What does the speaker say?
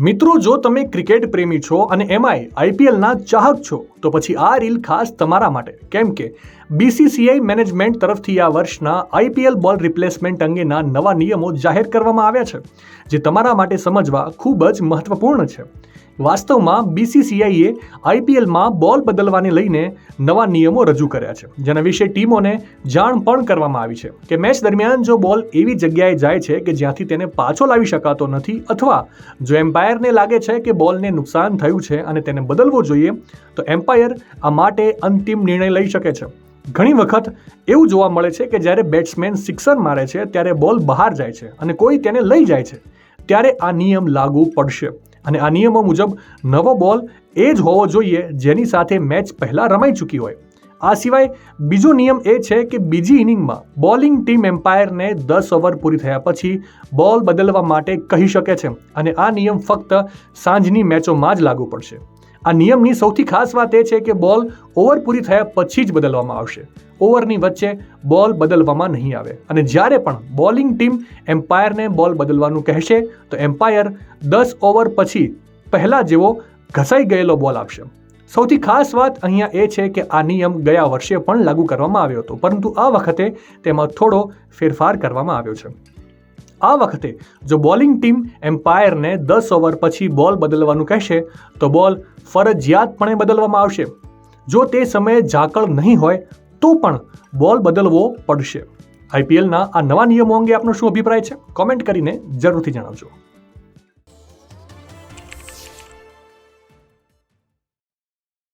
મિત્રો, જો તમે ક્રિકેટ પ્રેમી છો અને એમાંય આઈપીએલના ચાહક છો તો પછી આ રીલ ખાસ તમારા માટે, કેમ કે બીસીસીઆઈ મેનેજમેન્ટ તરફથી આ વર્ષના આઈપીએલ બોલ રિપ્લેસમેન્ટ અંગેના નવા નિયમો જાહેર કરવામાં આવ્યા છે, જે તમારા માટે સમજવા ખૂબ જ મહત્વપૂર્ણ છે. વાસ્તવમાં બીસીસીઆઈએ આઈપીએલમાં બોલ બદલવાને લઈને નવા નિયમો રજૂ કર્યા છે, જેના વિશે ટીમોને જાણ પણ કરવામાં આવી છે કે મેચ દરમિયાન જો બોલ એવી જગ્યાએ જાય છે કે જ્યાંથી તેને પાછો લાવી શકાતો નથી, અથવા જો એમ્પાયરને લાગે છે કે બોલને નુકસાન થયું છે અને તેને બદલવો જોઈએ, તો એમ્પાયર આ માટે અંતિમ નિર્ણય લઈ શકે છે. ઘણી વખત એવું જોવા મળે છે કે જ્યારે બેટ્સમેન સિક્સર મારે છે ત્યારે બોલ બહાર જાય છે અને કોઈ તેને લઈ જાય છે, ત્યારે આ નિયમ લાગુ પડશે. અને આ નિયમો મુજબ નવો બોલ એ જ હોવો જોઈએ જેની સાથે મેચ પહેલાં રમાઈ ચૂકી હોય. આ સિવાય બીજો નિયમ એ છે કે બીજી ઇનિંગમાં બોલિંગ ટીમ એમ્પાયરને 10 ઓવર પૂરી થયા પછી બોલ બદલવા માટે કહી શકે છે, અને આ નિયમ ફક્ત સાંજની મેચોમાં જ લાગુ પડશે. આ નિયમની સૌથી ખાસ વાત એ છે કે બોલ ઓવર પૂરી થયા પછી જ બદલવામાં આવશે. ઓવરની વચ્ચે બોલ બદલવામાં નહીં આવે, અને જ્યારે પણ બોલિંગ ટીમ એમ્પાયરને બોલ બદલવાનું કહેશે તો એમ્પાયર 10 ઓવર પછી પહેલાં જેવો ઘસાઈ ગયેલો બોલ આપશે. સૌથી ખાસ વાત અહીંયા એ છે કે આ નિયમ ગયા વર્ષે પણ લાગુ કરવામાં આવ્યો હતો, પરંતુ આ વખતે તેમાં થોડો ફેરફાર કરવામાં આવ્યો છે. આ વખતે જો બોલિંગ ટીમ એમ્પાયરને 10 ઓવર પછી બોલ બદલવાનું કહેશે તો બોલ ફરજિયાતપણે બદલવામાં આવશે. જો તે સમયે ઝાકળ નહીં હોય તો પણ બોલ બદલવો પડશે. આઈપીએલના આ નવા નિયમો અંગે આપનો શું અભિપ્રાય છે? કોમેન્ટ કરીને જરૂરથી જણાવજો.